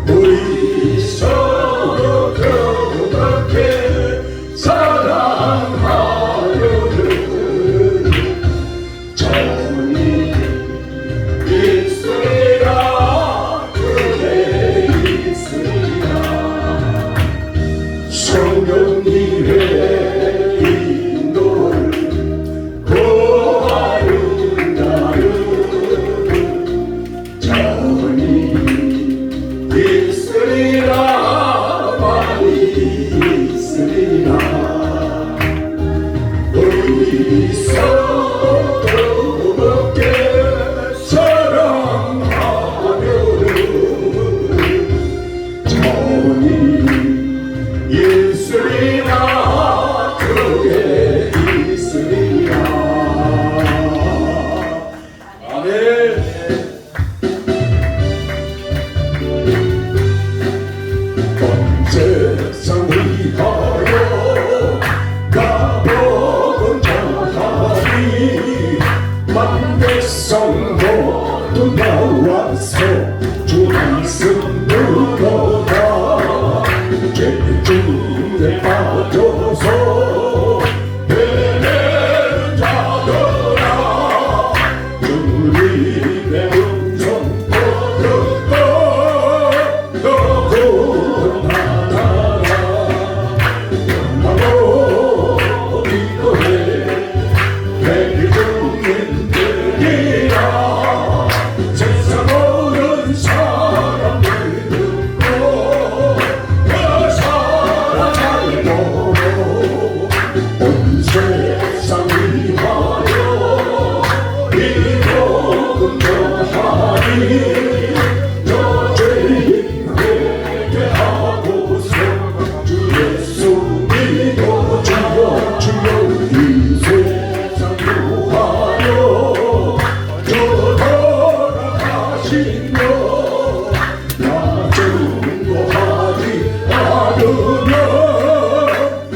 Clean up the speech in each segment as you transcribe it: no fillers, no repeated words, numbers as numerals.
우리 서로 그렇게 사랑하려는 정이 있으리라. 그대 있으리라. 성령님의 인도를 구하는 나는 정이 있으리라. 많이 있으리라. 우리 서로 뜨겁게 사랑하려는 정이 있으리라. 그게 있으리라. 아멘. 온 세상 위하여 가보은 자하니 만백성 모두 나와서 주 말씀 들어라. 죄중에 빠져서 헤매는 자들아, 주님의 음성 듣고 너 구원하라. 나도 기도해 회개 중인 들이라. 세상 모든 사람들 듣고 그 사랑을 보고 온 세상 위하여 이 복음 전하니 저 죄인 회개하고서 주 예수 믿고 주여 주여 이 세상 구하여 주 돌아가시며 나 증거하지 않으면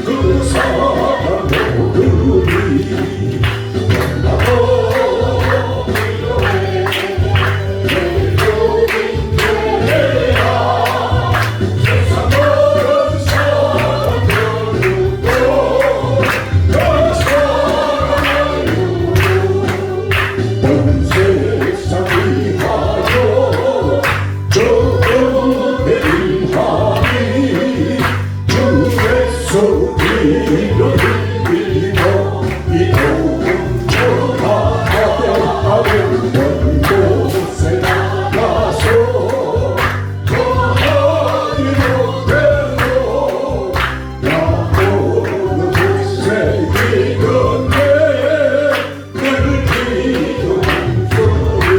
그 사랑 모르리. 나도 필요해 내가 세상 모든 사람들 듣고 그 사랑을 온 세상 위하여 조금의 임하니 주 예수 이름을 빌리며 이 복음 전하되 온 곳에 나가서 전하기로 되고 나보는 곳에 이건네 늘 기도한 소리.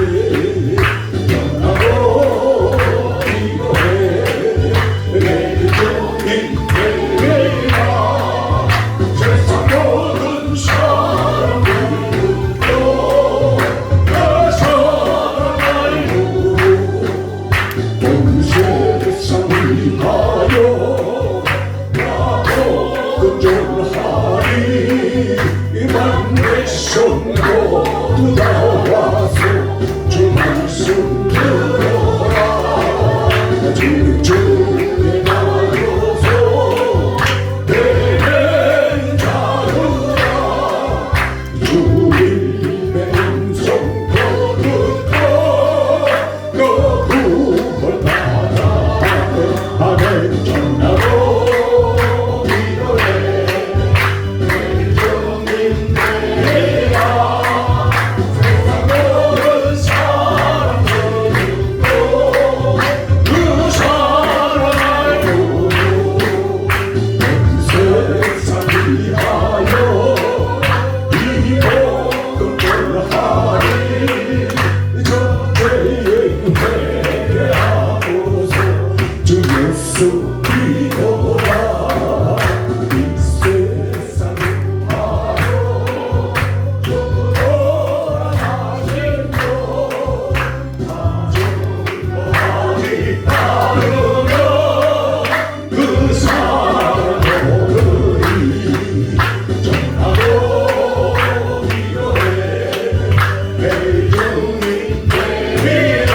나도 기도해 내 중인 되리라. 세상 모든 사람들 듣고 그 사랑을 온 세상 위하여 나도 긍정하리. 만백성 모두 나와서 주 말씀 들어라. 주중에 나와서 헤매는 자들아, 주님의 음성 듣고 너 구원하라. 아멘. 전하고 기도해 내 주님 되리라. 세상 모든 사람들 듣고 그 사랑을 온 세상 위하여 이 복음 전하리. 저 죄인 회개하고서 주 예수 믿어라. 이 세상 위하여 주 돌아가시며 나 증거하지 않으면 그 사랑 모르리. 전하고 기도해 내 주님 되리라.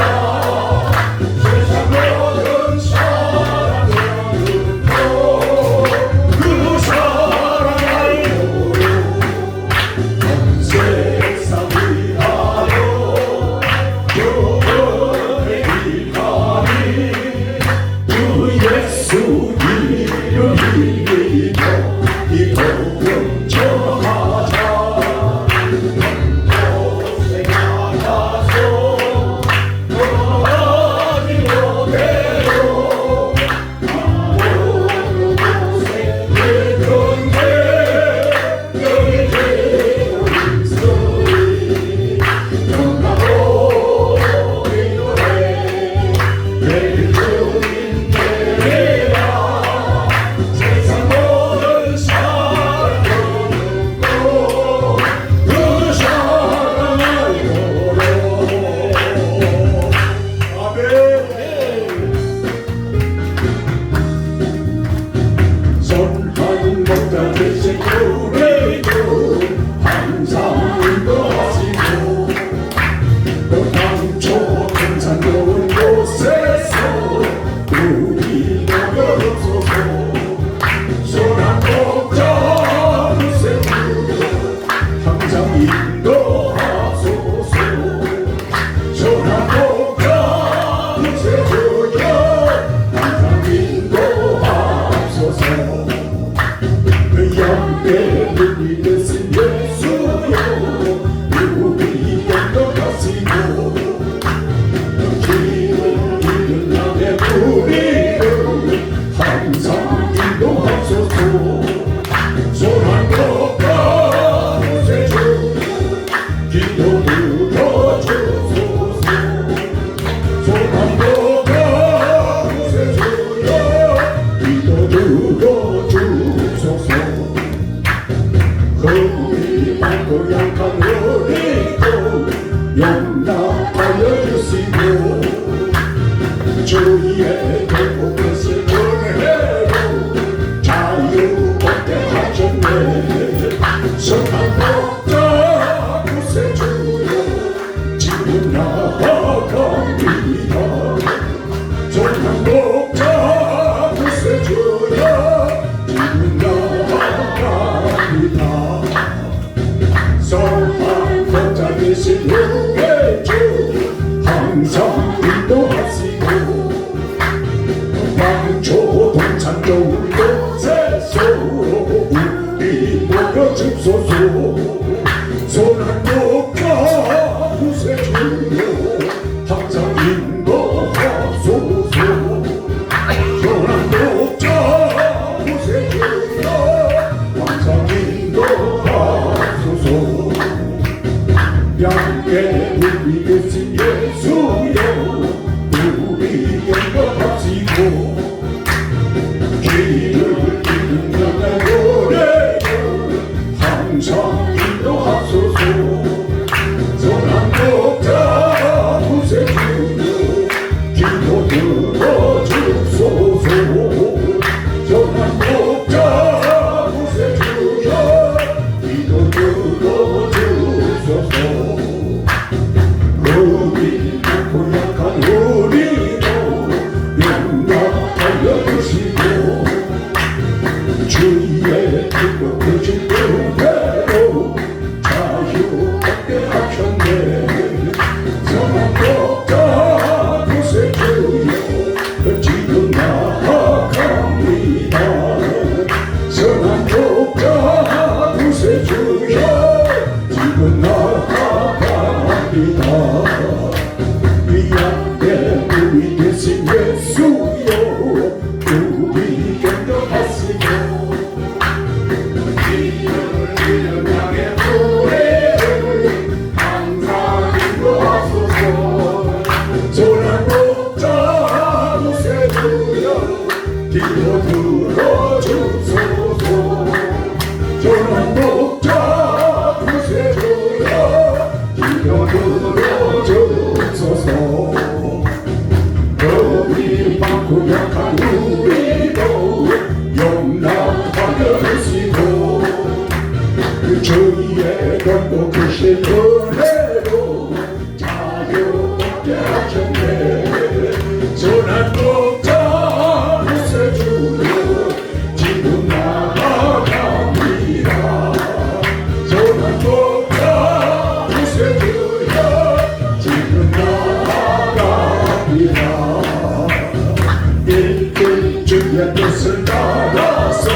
주의 뜻을 따라서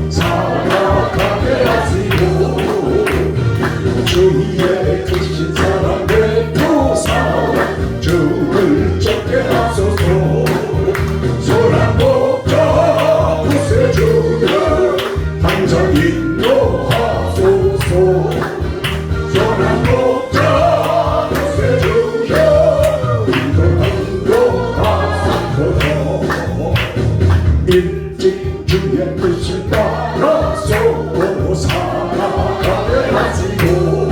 살아가게 하시고 주의 크신 사랑 베푸사 주를 쫓게 하소서 소란 목자 구세주여 항상 인도하소서 소란 목자 구세주여 인도하소서 일찍 주의 뜻을 따라서 살아가게 하시고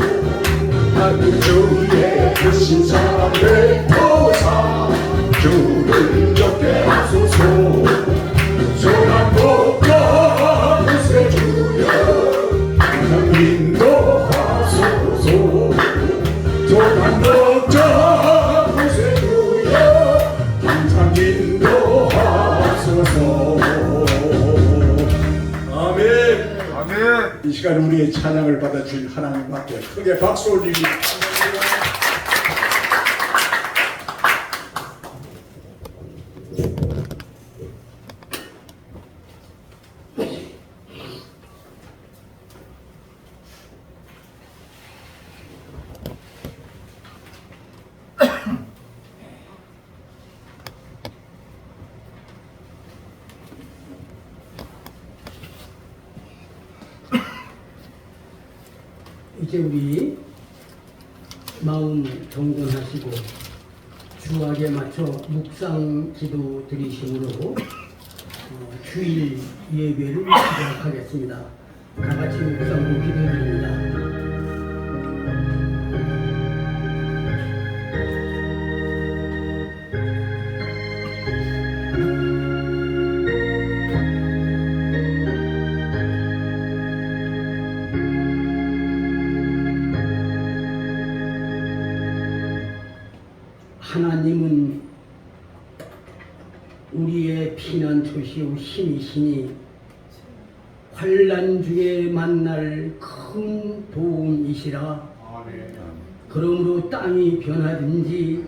주의 크신 사랑 베푸사 주를 쫓게 하소서 소란 목자 구세주여 항상 인도하소서 소란 목자 구세주여 항상 인도하소서. 아멘. 아멘. 이 시간 우리의 찬양을 받아주신 하나님 앞에 크게 박수 올립니다. 이제 우리 마음 정돈하시고 주악에 맞춰 묵상 기도 드리심으로 주일 예배를 시작하겠습니다. 다 같이 묵상으로 기도드립니다. 하나님은 우리의 피난처시오 힘이시니 환난 중에 만날 큰 도움이시라. 그러므로 땅이 변하든지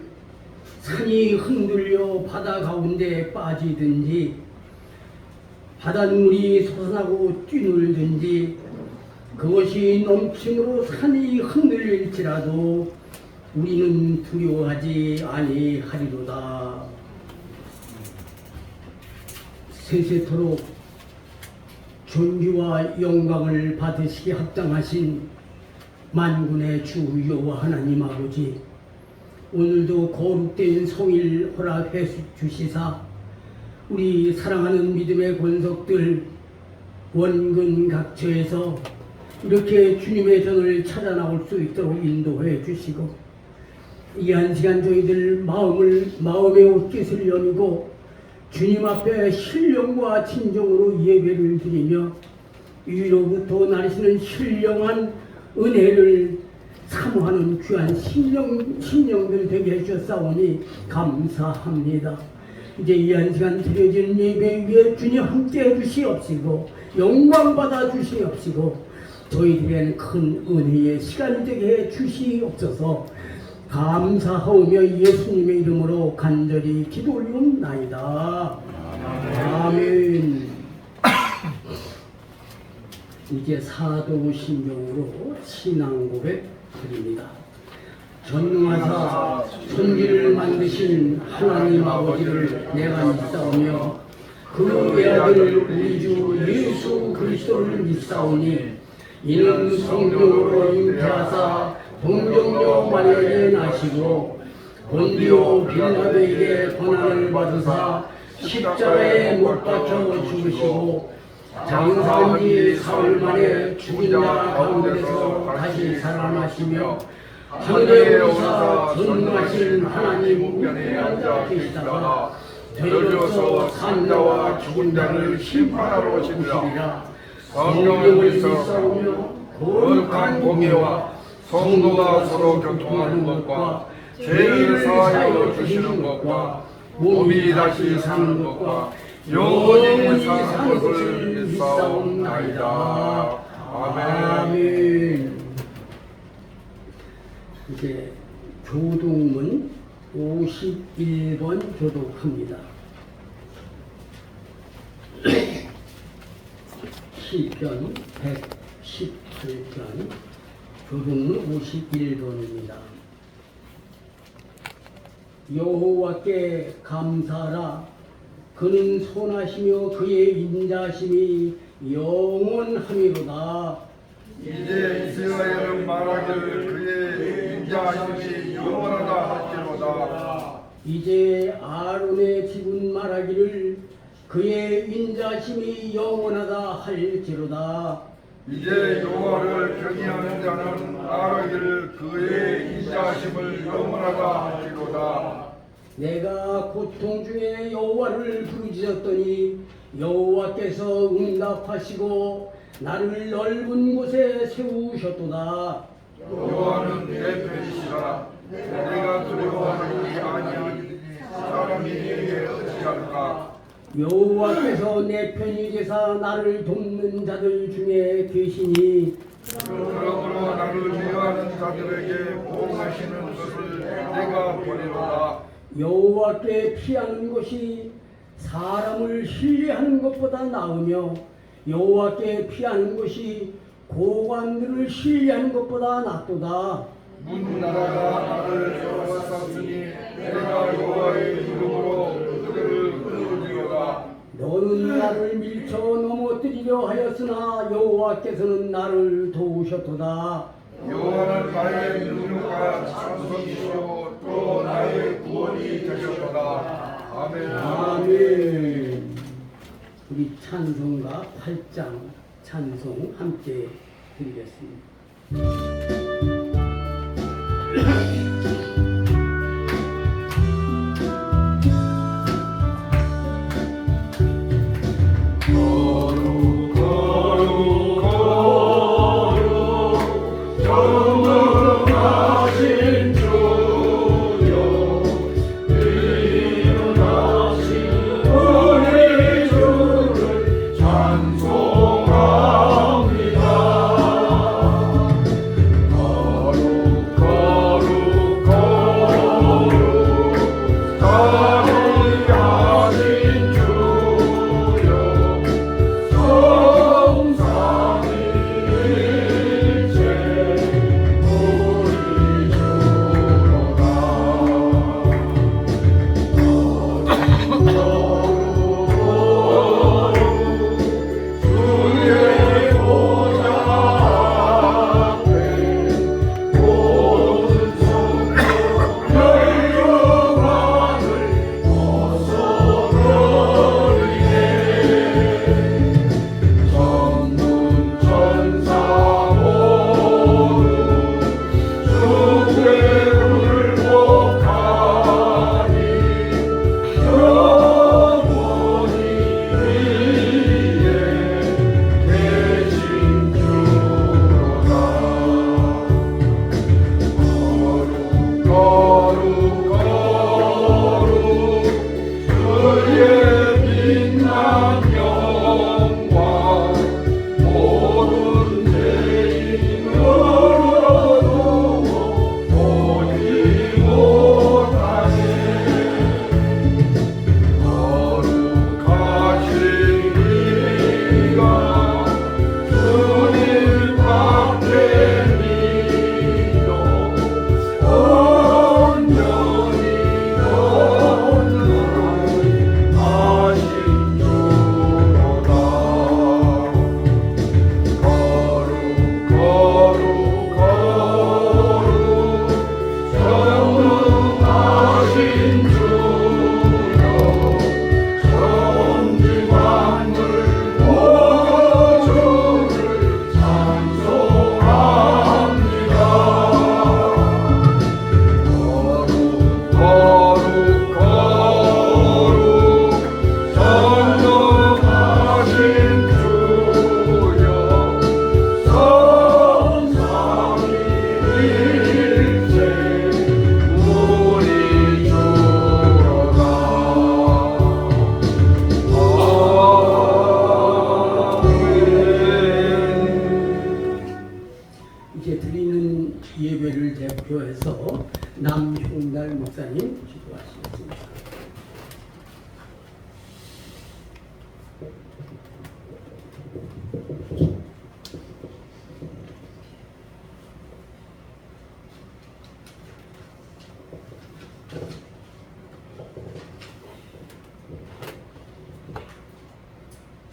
산이 흔들려 바다 가운데 빠지든지 바닷물이 솟아나고 뛰놀든지 그것이 넘침으로 산이 흔들릴지라도 우리는 두려워하지 아니하리로다. 세세토록 존귀와 영광을 받으시기 합당하신 만군의 주 여호와 하나님 아버지, 오늘도 거룩된 성일 허락해 주시사 우리 사랑하는 믿음의 권속들 원근 각처에서 이렇게 주님의 전을 찾아 나올 수 있도록 인도해 주시고, 이 한 시간 저희들 마음의 옷깃을 여미고 주님 앞에 신령과 진정으로 예배를 드리며 위로부터 나르시는 신령한 은혜를 사모하는 귀한 신령들 되게 해주셨사오니 감사합니다. 이제 이 한 시간 드려지는 예배 위에 주님 함께 해주시옵시고 영광 받아 주시옵시고 저희들에게는 큰 은혜의 시간이 되게 해주시옵소서. 감사하오며 예수님의 이름으로 간절히 기도 올리옵나이다. 아멘. 이제 사도신경으로 신앙고백 드립니다. 전능하사 천지를 만드신 하나님 아버지를 내가 믿사오며 그 외아들 우리 주 예수 그리스도를 믿사오니 이는 성령으로 잉태하사 동정녀 마리아에게 나시고 본디오 빌라도에게 고난을 받으사 십자가에 못 박혀 죽으시고 장사한 지 사흘 만에 죽은 자 가운데서 다시 살아나시며 하늘에 오사 전능하신 하나님 우편에 앉아 계시다가 되어져서 산자와 죽은 자를 심판하러 오시리라. 성령을 믿사오며 거룩한 공예와 성도가 서로 교통하는 것과 죄를 사하여 주시는 것과 몸이 다시 사는 것과 영원히 사는 것을 믿사옵나이다. 아멘. 이제 교동문 51번 교독합니다. 시편 118편 교동문 51번입니다. 여호와께 감사하라. 그는 선하시며 그의 인자심이 영원하미로다. 이제 이스라엘은 말하기를 그의 인자하심이 영원하다 할지로다. 이제 아론의 집은 말하기를 그의 인자심이 영원하다 할지로다. 이제 여호와를 경외하는 자는 말하기를 그의 인자하심을 영원하다 할지로다. 내가 고통 중에 여호와를 부르짖었더니 여호와께서 응답하시고 나를 넓은 곳에 세우셨도다. 여호와는 내 편이시라. 내가 두려워하지 아니하리니 사람이 내게 어찌할까. 여호와께서 내 편이 되사 나를 돕는 자들 중에 계시니 그러므로 나를 미워하는 자들에게 보응하시는 것을 내가 버리로다. 여호와께 피하는 것이 사람을 신뢰하는 것보다 나으며 여호와께 피하는 것이 고관들을 신뢰하는 것보다 낫도다. 문나라가 나를 에워쌌으니 내가 여호와의 이름으로 그들을 끊으리로다. 너는 나를 밀쳐 넘어뜨리려 하였으나 여호와께서는 나를 도우셨도다. 여호와는 나의 능력과 찬송이시오 또 나의 구원이 되셨도다. 아멘. 아멘. 우리 찬송가 8장 찬송 함께 드리겠습니다. 찬송합니다.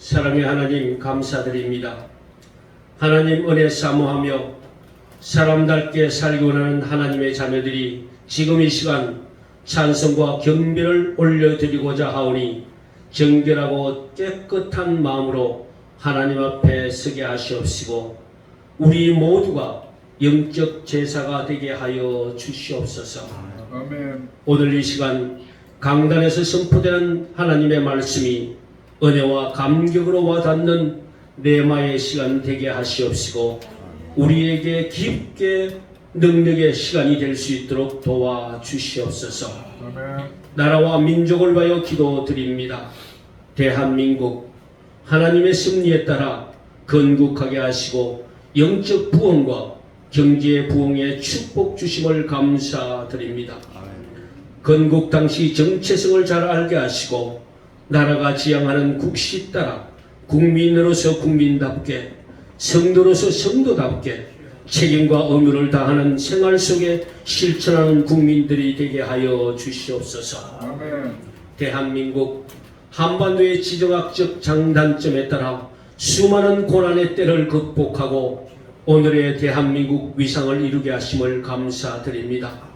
사랑의 하나님 감사드립니다. 하나님 은혜 사모하며 사람답게 살기 원하는 하나님의 자녀들이 지금 이 시간 찬송과 경배를 올려드리고자 하오니 정결하고 깨끗한 마음으로 하나님 앞에 서게 하시옵시고 우리 모두가 영적 제사가 되게 하여 주시옵소서. 아멘. 오늘 이 시간 강단에서 선포되는 하나님의 말씀이 은혜와 감격으로 와닿는 레마의 시간 되게 하시옵시고 우리에게 깊게 능력의 시간이 될 수 있도록 도와주시옵소서. 아멘. 나라와 민족을 위하여 기도드립니다. 대한민국 하나님의 섭리에 따라 건국하게 하시고 영적 부흥과 경제 부흥의 축복 주심을 감사드립니다. 건국 당시 정체성을 잘 알게 하시고 나라가 지향하는 국시 따라 국민으로서 국민답게 성도로서 성도답게 책임과 의무를 다하는 생활 속에 실천하는 국민들이 되게 하여 주시옵소서. 아멘. 대한민국 한반도의 지정학적 장단점에 따라 수많은 고난의 때를 극복하고 오늘의 대한민국 위상을 이루게 하심을 감사드립니다.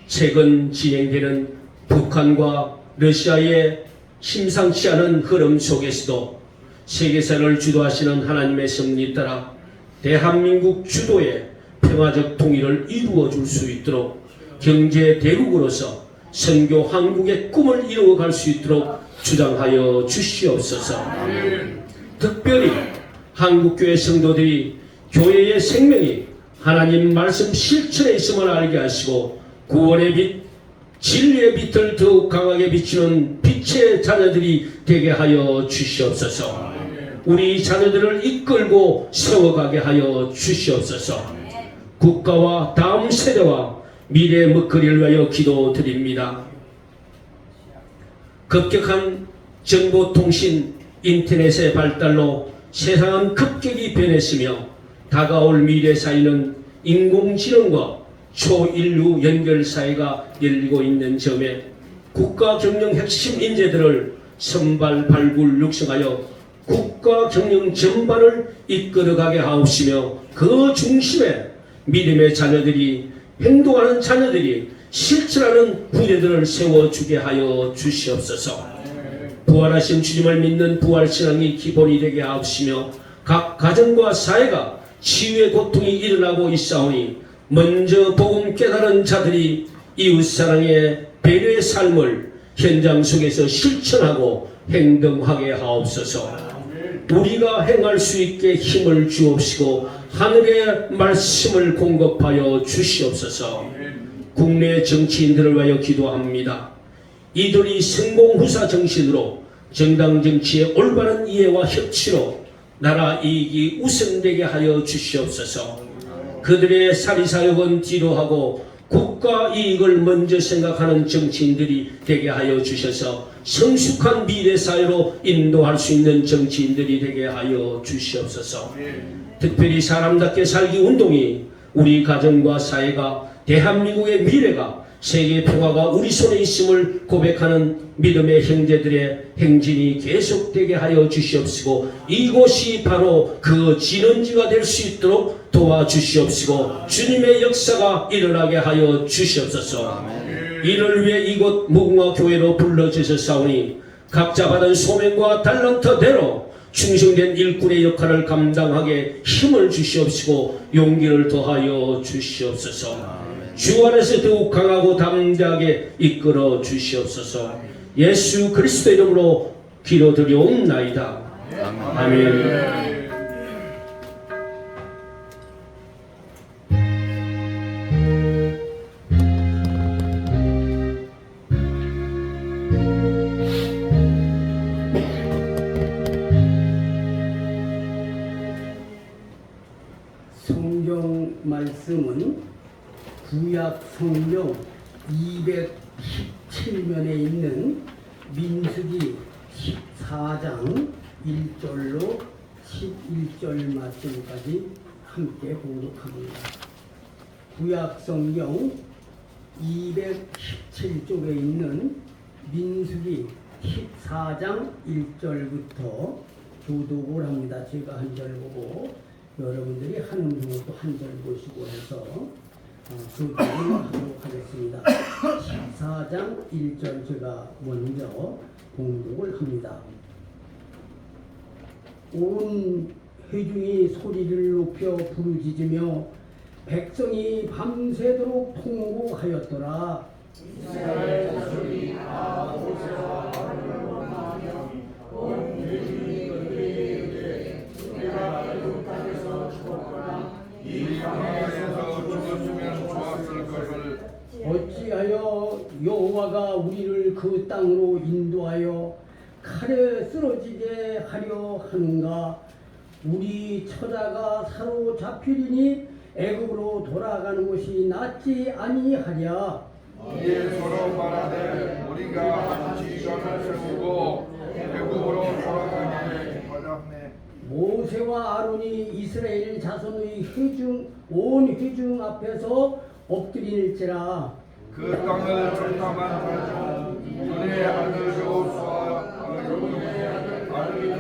최근 진행되는 북한과 러시아의 심상치 않은 흐름 속에서도 세계사를 주도하시는 하나님의 섭리 따라 대한민국 주도의 평화적 통일을 이루어 줄 수 있도록 경제 대국으로서 선교 한국의 꿈을 이루어갈 수 있도록 주장하여 주시옵소서. 특별히 한국교회 성도들이 교회의 생명이 하나님 말씀 실천에 있음을 알게 하시고 구원의 빛, 진리의 빛을 더욱 강하게 비추는 빛의 자녀들이 되게 하여 주시옵소서. 우리 자녀들을 이끌고 세워가게 하여 주시옵소서. 국가와 다음 세대와 미래의 먹거리를 위하여 기도드립니다. 급격한 정보통신, 인터넷의 발달로 세상은 급격히 변했으며 다가올 미래 사회는 인공지능과 초인류 연결 사회가 열리고 있는 점에 국가 경영 핵심 인재들을 선발, 발굴, 육성하여 국가 경영 전반을 이끌어가게 하옵시며 그 중심에 믿음의 자녀들이 행동하는 자녀들이 실천하는 후대들을 세워주게 하여 주시옵소서. 부활하신 주님을 믿는 부활신앙이 기본이 되게 하옵시며 각 가정과 사회가 치유의 고통이 일어나고 있사오니 먼저 복음 깨달은 자들이 이웃사랑의 배려의 삶을 현장 속에서 실천하고 행동하게 하옵소서. 우리가 행할 수 있게 힘을 주옵시고 하늘의 말씀을 공급하여 주시옵소서. 국내 정치인들을 위하여 기도합니다. 이들이 성공후사 정신으로 정당 정치의 올바른 이해와 협치로 나라 이익이 우선되게 하여 주시옵소서. 그들의 사리사욕은 뒤로하고 국가 이익을 먼저 생각하는 정치인들이 되게 하여 주셔서 성숙한 미래사회로 인도할 수 있는 정치인들이 되게 하여 주시옵소서. 특별히 사람답게 살기 운동이 우리 가정과 사회가 대한민국의 미래가 세계 평화가 우리 손에 있음을 고백하는 믿음의 형제들의 행진이 계속되게 하여 주시옵시고 이곳이 바로 그 진원지가 될 수 있도록 도와주시옵시고 주님의 역사가 일어나게 하여 주시옵소서. 이를 위해 이곳 무궁화 교회로 불러주셨사오니 각자 받은 소명과 달란트대로 충성된 일꾼의 역할을 감당하게 힘을 주시옵시고 용기를 더하여 주시옵소서. 주 안에서 더욱 강하고 담대하게 이끌어 주시옵소서. 예수 그리스도 이름으로 기도드리옵나이다. 아멘. 성경 말씀은 구약 성경 217면에 있는 민수기 14장 1절로 11절 말씀까지 함께 봉독합니다. 구약 성경 217쪽에 있는 민수기 14장 1절부터 교독을 합니다. 제가 한 절 보고 여러분들이 하느님을 또 한 절 보시고 해서 교독을 하도록 하겠습니다. 14장 1절 제가 먼저 공독을 합니다. 온 회중이 소리를 높여 부르짖으며 백성이 밤새도록 통곡하였더라. 이스라엘 자손이 다 모세와 아론을 원하며 온 회중이 그들에게 이르되 우리가 애굽 땅에서 죽었거나 이 광야에서 죽었으면 좋았을 것을 어찌하여 여호와가 우리를 그 땅으로 인도하여 칼에 쓰러지게 하려 하는가? 우리 처자가 사로잡히리니 애굽으로 돌아가는 것이 낫지 아니하랴. 이에 서로 말하되 우리가 한 지휘관을 세우고 애굽으로 돌아가게 하자. 모세와 아론이 이스라엘 자손의 온 회중 앞에서 엎드릴지라. 그 땅을 정탐한 자는 눈의 아들 여호수아 아들이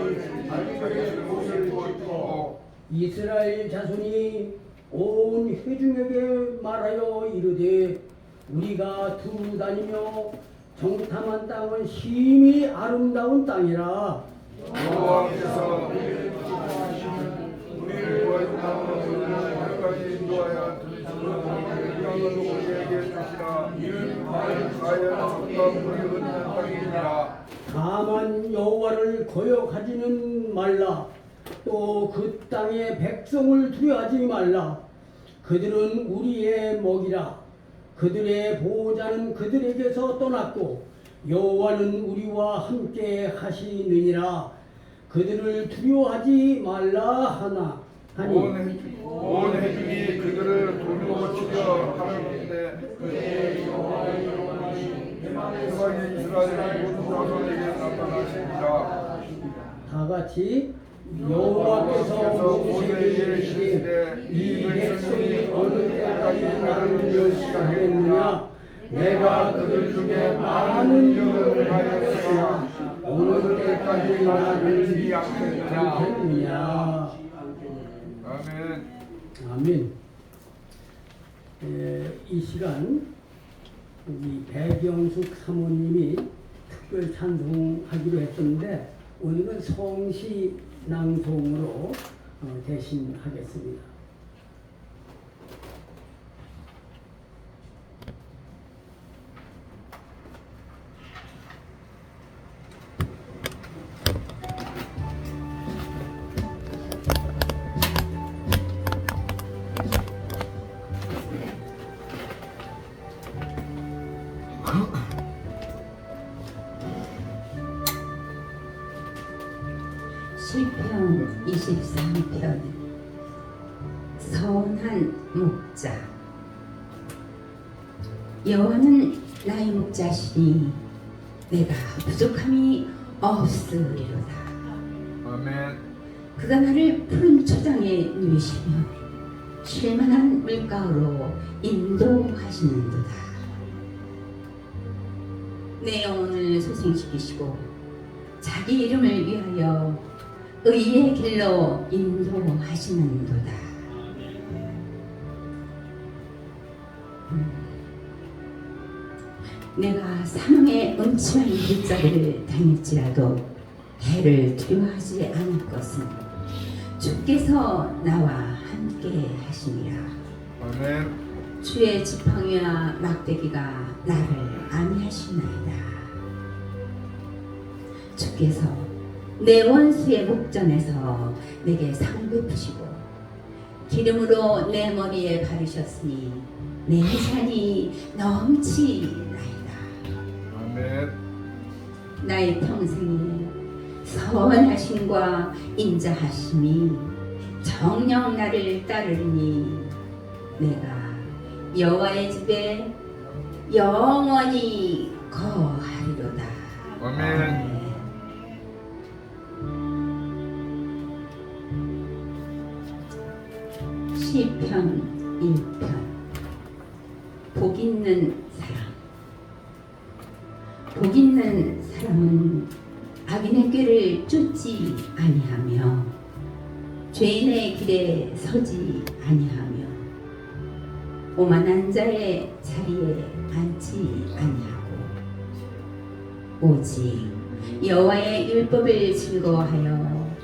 옷을 입고 이스라엘 자손이 온 회중에게 말하여 이르되 우리가 두루 다니며 정탐한 땅은 심히 아름다운 땅이라. 여호와께서 우리를 구하시는 땅까지 인도하여 들으시는 땅을 우리에게 주시라. 이는 과연 적과 물이 흐르는 땅이니라. 다만 여호와를 거역하지는 말라. 또 그 땅의 백성을 두려워하지 말라. 그들은 우리의 먹이라. 그들의 보호자는 그들에게서 떠났고 여호와는 우리와 함께 하시느니라. 그들을 두려워하지 말라 하니 온 회중이 그들을 돌로 치려 하는데 그의 여호와의 영광이 이스라엘 모든 자손에게 나타나시니라. 다 같이 여호와께서 모세에게 이르시되 이 백성이 어느 때까지 나를 멸시하겠느냐? 내가 그들 중에 많은 일을 하였으나 어느 때까지 나를 미워하겠느냐? 아멘. 아멘. 이 시간 우리 배경숙 사모님이 특별 찬송하기로 했었는데 오늘은 성시 낭송으로 대신하겠습니다. 시편 23편 선한 목자. 여호와는 나의 목자시니 내가 부족함이 없으리로다. 아멘. 그가 나를 푸른 초장에 누이시며 쉴만한 물가로 인도하시는도다. 내 영혼을 소생시키시고 자기 이름을 위하여 의의 길로 인도하시는도다. 내가 사망의 음침한 길자리를 다닐지라도 해를 두려워하지 않을 것은 주께서 나와 함께 하심이라. 아멘. 주의 지팡이와 막대기가 나를 안위하시나이다. 주께서 내 원수의 목전에서 내게 상 베푸시고 기름으로 내 머리에 바르셨으니 내 잔이 넘치나이다. 아멘. 나의 평생에 선하심과 인자하심이 정녕 나를 따르니 내가 여호와의 집에 영원히 거하리로다. 아멘. 시편 1편. 복 있는 사람. 복 있는 사람은 악인의 꾀를 쫓지 아니하며 죄인의 길에 서지 아니하며 오만한 자의 자리에 앉지 아니하고 오직 여호와의 율법을 즐거워하여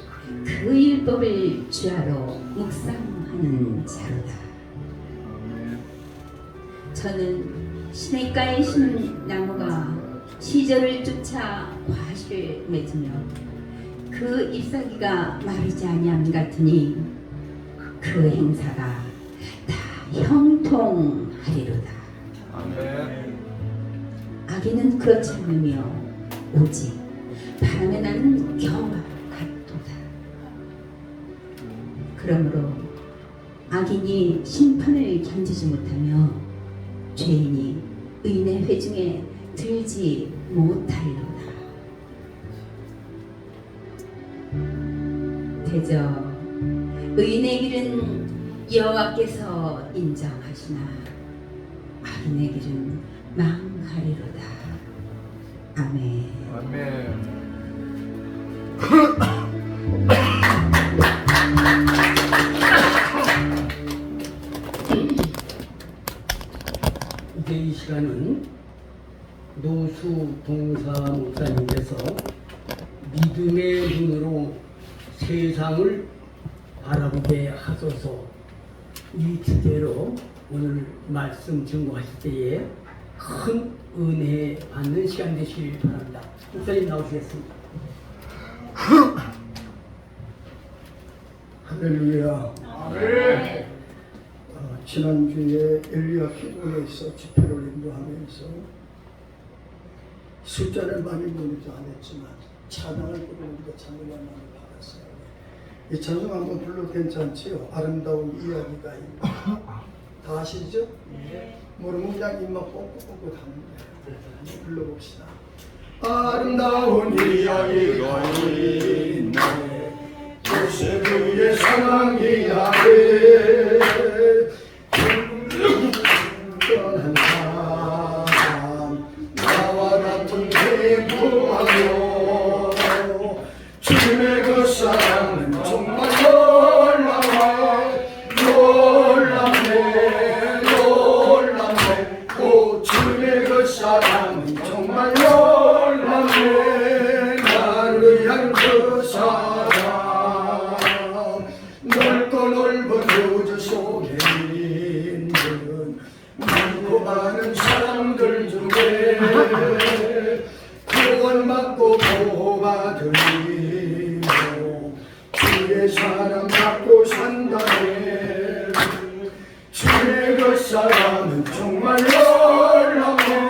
그 율법을 주야로 묵상하는 자로다. 아멘. 저는 시냇가에 심은 나무가 시절을 쫓아 과실을 맺으며 그 잎사귀가 마르지 아니함 같으니 그 행사가 다 형통하리로다. 아멘. 악인은 그렇지 않으며 오직 바람에 나는 겨와 같도다. 그러므로 악인이 심판을 견디지 못하며 죄인이 의인의 회중에 들지 못하리로다. 대저 의인의 길은 여호와께서 인정하시나 악인의 길은 망하리로다. 아멘. 아멘. 이제 이 시간은 노수 동사 목사님께서 믿음의 눈으로 세상을 바라보게 하소서 이 주제로 오늘 말씀 증거하실 때에 큰 은혜 받는 시간 되시길 바랍니다. 목사님 나오시겠습니다. 할렐루야. 지난주에 엘리야 기도에서 집회를 인도하면서 숫자를 많이 모르지 않았지만 찬양을 부르는데 참 은혜를 많이 받았어요. 이 찬송 한번 불러도 괜찮지요? 아름다운 이야기가 있다. 다 아시죠? 모르면 그냥 입만 뻥뻥뻥 하는 거예요. 한번 불러봅시다. 아름다운 이야기가 있네. 요셉의 사랑 이야기. 떠난 사람 나와 같은 배부하며 주님의 그 사랑은 정말 놀랍네. 오 주님의 그 사랑은 정말 놀랍네. 나를 위한 그 사랑 넓고 넓은 우주 속에 있는 많고 많은 사람들 중에 구원받고 보호받으리며 주의 사랑 받고 산다네. 주의 그 사랑은 정말 놀랍네.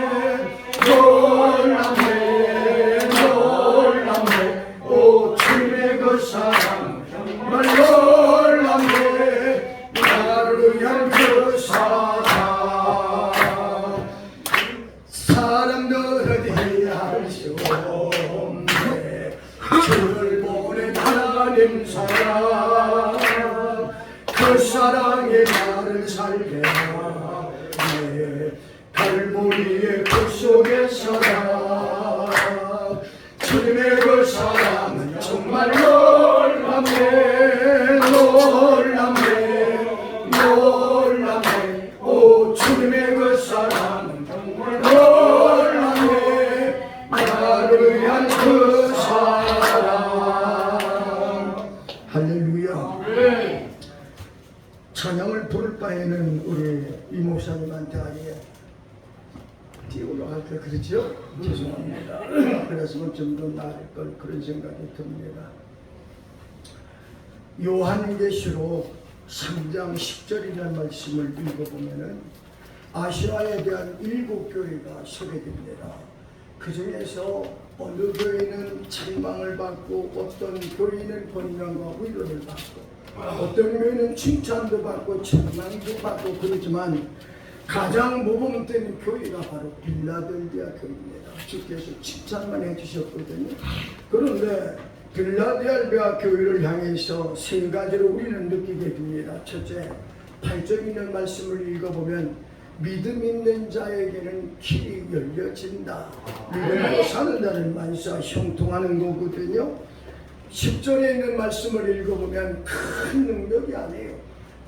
오 주의 그 사랑 정말 놀랍네. 나를 위한 그 사랑 사람들은 이해할 수 없네. 주를 보낸 하나님 사랑 그 사랑이 나를 살게 하네. 갈보리의 그 속의 사랑 주님의 그 사랑은 정말 놀랍네. 오 주님의 그 사랑은 정말 놀랍네. 나를 위한 그 사랑. 할렐루야. 찬양을 부를 바에는 우리 이 목사님한테 아예 띄우러 갈 때 그렇죠? 죄송합니다. 그래서 좀 더 나을 걸 그런 생각이 듭니다. 요한계시록 3장 10절이라는 말씀을 읽어보면은 아시아에 대한 7교회가 소개됩니다. 그 중에서 어느 교회는 책망을 받고 어떤 교회는 번영과 위로를 받고 어떤 교회는 칭찬도 받고 책망도 받고 그러지만 가장 모범되는 교회가 바로 빌라델비아 교회입니다. 주께서 칭찬만 해주셨거든요. 그런데 빌라델비아 교회를 향해서 세 가지로 우리는 느끼게 됩니다. 첫째, 8절 있는 말씀을 읽어보면 믿음 있는 자에게는 길이 열려진다. 믿음으로 사는 자는 만사 형통하는 거거든요. 10절에 있는 말씀을 읽어보면 큰 능력이 아니에요.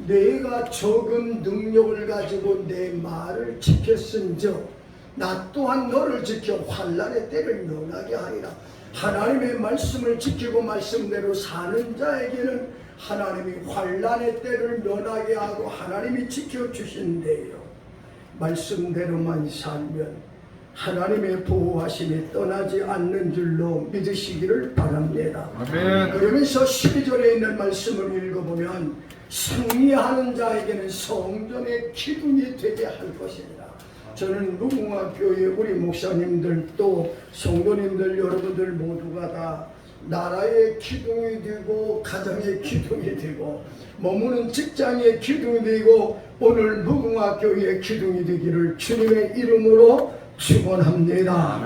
내가 적은 능력을 가지고 내 말을 지켰은즉 나 또한 너를 지켜 환난의 때를 면하게 하리라. 하나님의 말씀을 지키고 말씀대로 사는 자에게는 하나님이 환난의 때를 면하게 하고 하나님이 지켜주신대요. 말씀대로만 살면 하나님의 보호하심이 떠나지 않는 줄로 믿으시기를 바랍니다. 아멘. 그러면서 12절에 있는 말씀을 읽어보면 승리하는 자에게는 성전의 기둥이 되게 할 것이니라. 저는 무궁화교회 우리 목사님들 또 성도님들 여러분들 모두가 다 나라의 기둥이 되고 가정의 기둥이 되고 머무는 직장의 기둥이 되고 오늘 무궁화교회의 기둥이 되기를 주님의 이름으로 축원합니다.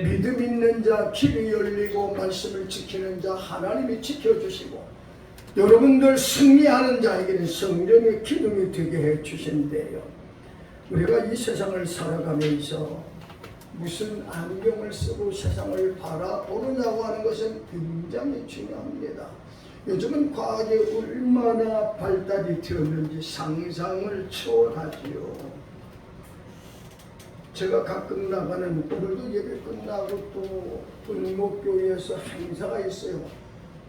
믿음 있는 자 길이 열리고 말씀을 지키는 자 하나님이 지켜주시고 여러분들 승리하는 자에게는 성전의 기둥이 되게 해주신대요. 우리가 이 세상을 살아가면서 무슨 안경을 쓰고 세상을 바라보느냐고 하는 것은 굉장히 중요합니다. 요즘은 과학이 얼마나 발달이 되었는지 상상을 초월하지요. 제가 가끔 나가는 오늘도 예배 끝나고 또 은목교회에서 행사가 있어요.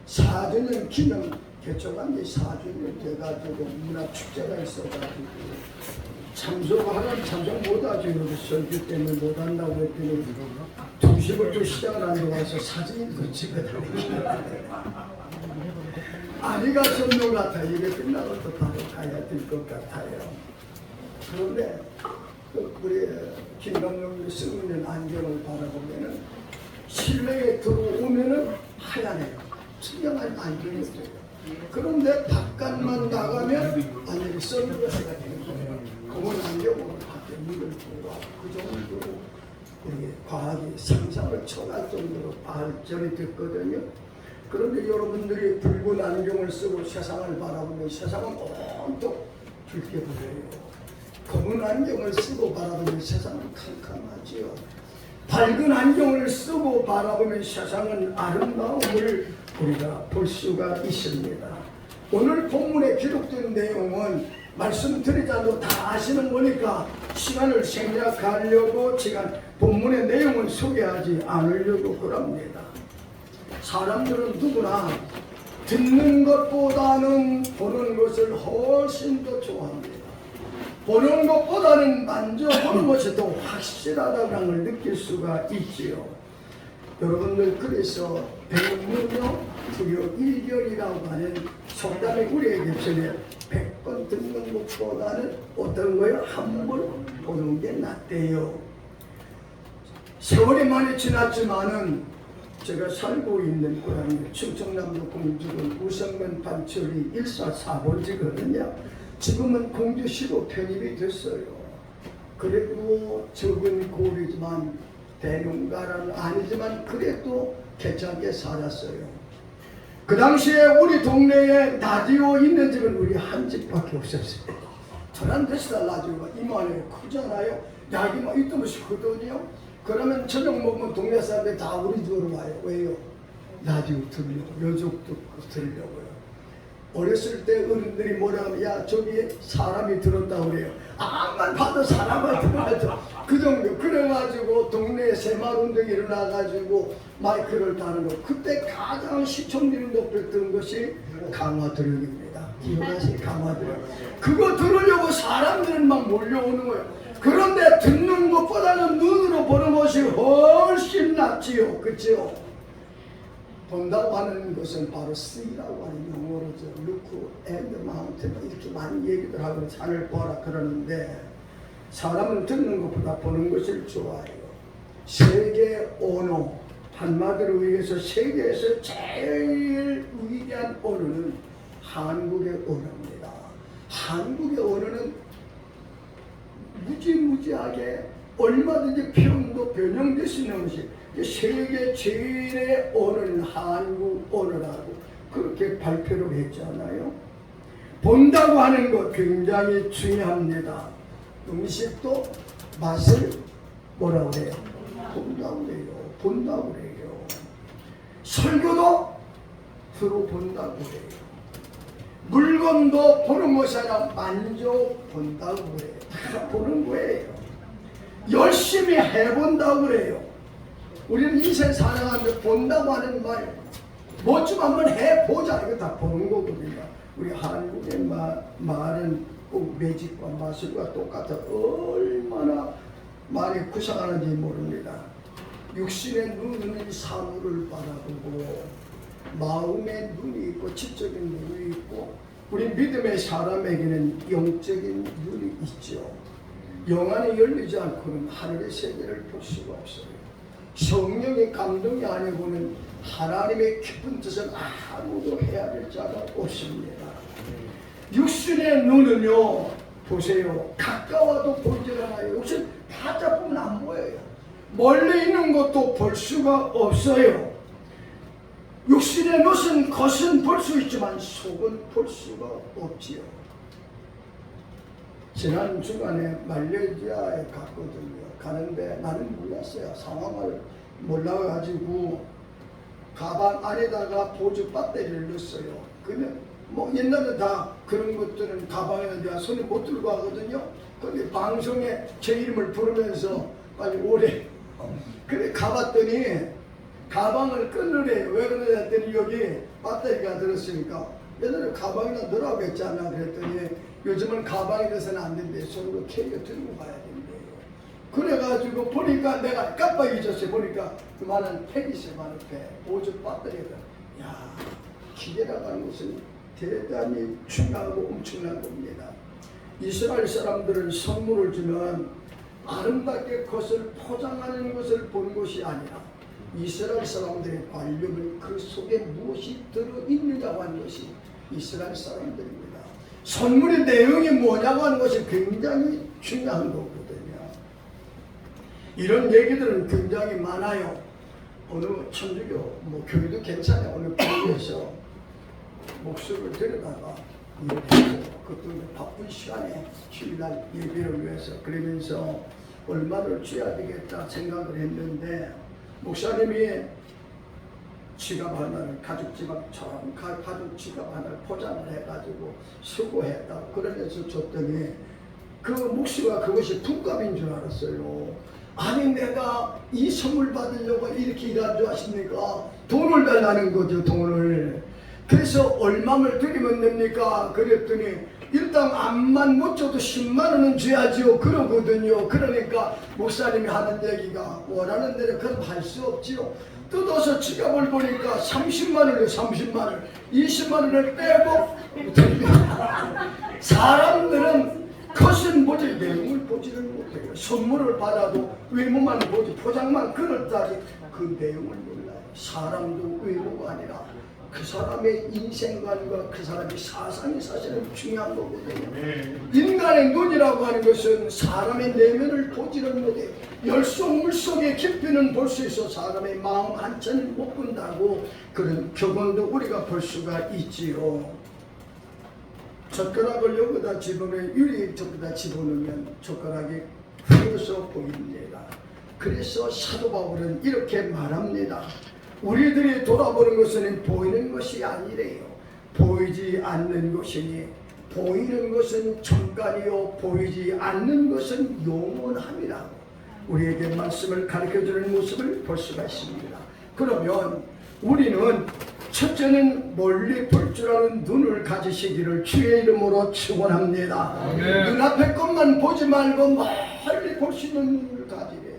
4주년 기념 개척한 지 4주년 돼가지고 문화축제가 있어가지고 참석하면 참석 못하죠. 설교 때문에 못한다고 했더니 2시부터 시작을 안 들어와서 사진도 찍어달라고 아니가 선물 같아. 예배 끝나고 또 바로 가야 될 것 같아요. 그런데 우리 김강룡이 쓰고 있는 안경을 바라보면은 실내에 들어오면은 하얀해요. 투명한 안경이 있어요. 그런데 바깥만 나가면 안경이 선글라스가 되는 거예요. 검은 안경으로 밖에 눈을 보고 그 정도로 과학이 상상을 초월할 정도로 발전이 됐거든요. 그런데 여러분들이 붉은 안경을 쓰고 세상을 바라보면 세상은 온통 붉게 보여요. 검은 안경을 쓰고 바라보면 세상은 캄캄하지요. 밝은 안경을 쓰고 바라보면 세상은 아름다움을 우리가 볼 수가 있습니다. 오늘 본문에 기록된 내용은 말씀드리자도 다 아시는 거니까 시간을 생략하려고 제가 본문의 내용을 소개하지 않으려고 그럽니다. 사람들은 누구나 듣는 것보다는 보는 것을 훨씬 더 좋아합니다. 보는 것보다는 만져보는 것이 더 확실하다는 걸 느낄 수가 있지요. 여러분들 그래서 배우면요 불교 1결이라고 하는 속담이 우리에게 전에 100번 듣는 것보다는 어떤 거요? 한 번 보는 게 낫대요. 세월이 많이 지났지만은 제가 살고 있는 고향이 충청남도 공주군 우성면 반철이 144번지거든요. 지금은 공주시로 편입이 됐어요. 그래도 적은 고리지만 대농가는 아니지만 그래도 괜찮게 살았어요. 그 당시에 우리 동네에 라디오 있는 집은 우리 한 집밖에 없었어요. 트란지스터 라디오가 이만해요. 크잖아요. 야기만 이따만씩 크거든요. 그러면 저녁 먹으면 동네 사람들이 다 우리 집으로 와요. 왜요? 라디오 들으려고, 요족도 들으려고요. 어렸을 때 어른들이 뭐라 하면 야 저기 사람이 들었다 그래요. 암만 봐도 사람을 들어가죠. 그 정도. 그래가지고 동네에 새마을운동이 일어나가지고 마이크를 다는 거. 그때 가장 시청률이 높였던 것이 강화도령입니다. 기억하세요? 강화도령. 그거 들으려고 사람들은 막 몰려오는 거예요. 그런데 듣는 것보다는 눈으로 보는 것이 훨씬 낫지요. 그렇죠? 본다고 하는 것은 바로 see라고 하는 용어로죠. look at the mountain 이렇게 많이 얘기들 하고 산을 보라 그러는데 사람은 듣는 것보다 보는 것을 좋아해요. 세계 언어 한마디로 얘기해서 세계에서 제일 위대한 언어는 한국의 언어입니다. 한국의 언어는 무지무지하게 얼마든지 표현도 변형될 수 있는 것이 세계 제일의 언어는 한국 언어라고 그렇게 발표를 했잖아요. 본다고 하는 것 굉장히 중요합니다. 음식도 맛을 뭐라 그래요? 본다고 그래요. 본다고 그래요. 설교도 들어본다고 그래요. 물건도 보는 것이 아니라 만져본다고 그래요. 다 보는 거예요. 열심히 해본다고 그래요. 우리는 인생 살아가면서 본다고 하는 말, 뭐 좀 한번 해보자. 이거 다 보는 거거든요. 우리 한국의 말은 꼭 매직과 마술과 똑같아. 얼마나 많이 구상하는지 모릅니다. 육신의 눈은 사물을 바라보고 마음의 눈이 있고 지적인 눈이 있고 우리 믿음의 사람에게는 영적인 눈이 있죠. 영 안에 열리지 않고는 하늘의 세계를 볼 수가 없어요. 성령의 감동이 아니고는 하나님의 깊은 뜻은 아무도 헤아릴 자가 없습니다. 육신의 눈은요, 보세요. 가까워도 보이질 않아요. 육신 다 잡으면 안 보여요. 멀리 있는 것도 볼 수가 없어요. 육신의 것은 볼 수 있지만 속은 볼 수가 없지요. 지난 주간에 말레이시아에 갔거든요. 가는데 나는 몰랐어요. 상황을 몰라가지고 가방 안에다가 보조 배터리를 넣었어요. 그러면 뭐 옛날에 다 그런 것들은 가방에 내가 손에 못 들고 가거든요. 근데 방송에 제 이름을 부르면서 빨리 오래. 그래 가봤더니 가방을 끊으래요. 왜 그러냐 했더니 여기 배터리가 들었으니까 옛날에 가방이나 넣으라고 했잖아. 그랬더니 요즘은 가방에 넣어서는 안 된대. 손으로 캐리어 들고 가야 된대요. 그래가지고 보니까 내가 깜빡 잊었어요. 보니까 그만한 팩이세만 앞에 보조 배터리가. 야, 기계라고 하는 것은 대단히 중요하고 엄청난 겁니다. 이스라엘 사람들은 선물을 주면 아름답게 그것을 포장하는 것을 보는 것이 아니라 이스라엘 사람들의 관념은 그 속에 무엇이 들어있느냐고 하는 것이 이스라엘 사람들입니다. 선물의 내용이 뭐냐고 하는 것이 굉장히 중요한 거거든요. 이런 얘기들은 굉장히 많아요. 어느 천주교, 뭐 교회도 괜찮아요. 어느 교회에서 목숨을 들여다가 그것도 바쁜 시간에 주일날 예배를 위해서 그러면서 얼마를 줘야 되겠다 생각을 했는데 목사님이 지갑 하나를 가죽 지갑처럼 가죽 지갑 하나를 포장을 해가지고 수고했다 그러면서 줬더니 그 목수가 그것이 품값인 줄 알았어요. 아니 내가 이 선물 받으려고 이렇게 일한 줄 아십니까? 돈을 달라는 거죠. 돈을. 그래서 얼마를 드리면 됩니까? 그랬더니 일단 암만 못 줘도 10만 원은 줘야지요. 그러거든요. 그러니까 목사님이 하는 얘기가 원하는 대로 그럼 할 수 없지요. 뜯어서 지갑을 보니까 30만 원이에요. 30만 원. 20만 원을 빼고 사람들은 컷은 보지 내용을 보지를 못해요. 선물을 받아도 외모만 보지 포장만 그럴다지 그 내용을 몰라요. 사람도 외모가 아니라 그 사람의 인생관과 그 사람의 사상이 사실은 중요한 거거든요. 인간의 눈이라고 하는 것은 사람의 내면을 보지를 못해요. 열속 물속의 깊이는 볼 수 있어 사람의 마음 한켠을 못 본다고 그런 교훈도 우리가 볼 수가 있지요. 젓가락을 여기다 집어넣으면 유리 저기다 집어넣으면 젓가락이 휘어서 보입니다. 그래서 사도 바울은 이렇게 말합니다. 우리들이 돌아보는 것은 보이는 것이 아니래요. 보이지 않는 것이니 보이는 것은 잠깐이요 보이지 않는 것은 영원함이라고 우리에게 말씀을 가르쳐주는 모습을 볼 수가 있습니다. 그러면 우리는 첫째는 멀리 볼 줄 아는 눈을 가지시기를 주의 이름으로 축원합니다. 눈앞의 것만 보지 말고 멀리 볼 수 있는 눈을 가지래요.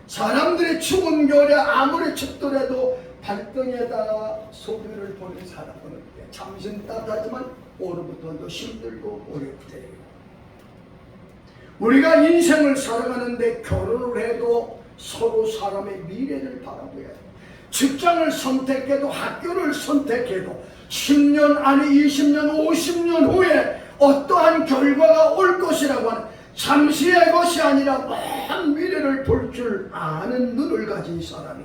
사람들이 추운 겨울에 아무리 춥더라도 발등에다가 소변을 보는 사람은 잠시는 따뜻하지만 오늘부터도 힘들고 어렵대요. 우리가 인생을 살아가는데 결혼을 해도 서로 사람의 미래를 바라봐야 해요. 직장을 선택해도 학교를 선택해도 10년 아니 20년 50년 후에 어떠한 결과가 올 것이라고 하는 잠시의 것이 아니라 먼 미래를 볼 줄 아는 눈을 가진 사람이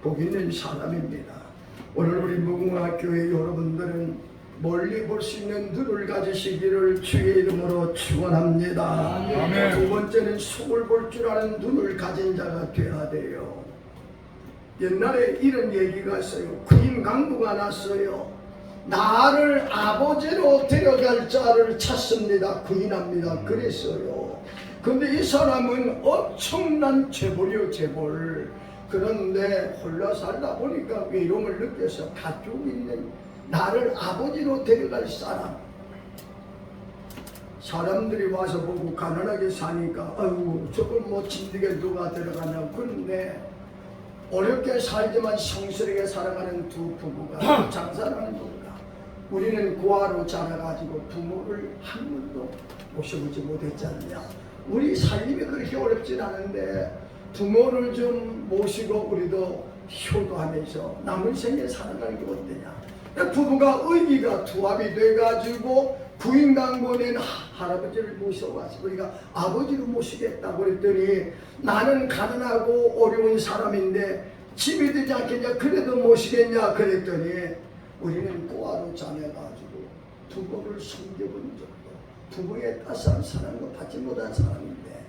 복 있는 사람입니다. 오늘 우리 무궁화 교회 여러분들은 멀리 볼 수 있는 눈을 가지시기를 주의 이름으로 축원합니다. 아멘. 두 번째는 속을 볼 줄 아는 눈을 가진 자가 되어야 돼요. 옛날에 이런 얘기가 있어요. 구인 강부가 났어요. 나를 아버지로 데려갈 자를 찾습니다. 구인합니다. 그랬어요. 근데 이 사람은 엄청난 재벌이요, 재벌. 그런데 홀로 살다 보니까 외로움을 느껴서 가지고 있는 나를 아버지로 데려갈 사람들이 와서 보고 가난하게 사니까 아이고 저걸 뭐 진득에 누가 데려가냐고. 그런데 어렵게 살지만 성스럽게 살아가는 두 부부가 장사하는 부부가 우리는 고아로 자라가지고 부모를 한 번도 모셔보지 못했지 않냐. 우리 살림이 그렇게 어렵진 않은데 부모를 좀 모시고 우리도 효도하면서 남은 생에 살아가는 게 어떠냐. 부부가 의기가 투합이 돼가지고 부인강본에는 할아버지를 모셔왔어. 우리가 아버지로 모시겠다고 그랬더니 나는 가난하고 어려운 사람인데 집이 되지 않겠냐. 그래도 모시겠냐 그랬더니 우리는 고아로 자녀가지고 부모를 섬겨본 적도 부모의 따스한 사랑도 받지 못한 사람인데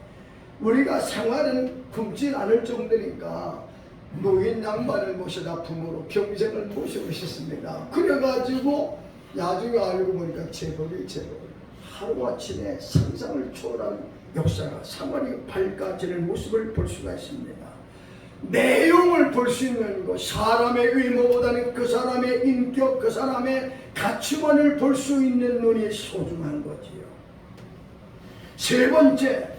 우리가 생활은 굶지 않을 정도니까 노인 양반을 모셔다 부모로 평생을 모시고 싶습니다. 그래가지고 나중에 알고 보니까 재벌이 재벌. 하루아침에 상상을 초월한 역사가 사마리 발까지는 모습을 볼 수가 있습니다. 내용을 볼 수 있는 것, 사람의 의모보다는 그 사람의 인격, 그 사람의 가치관을 볼 수 있는 눈이 소중한 거지요. 세 번째,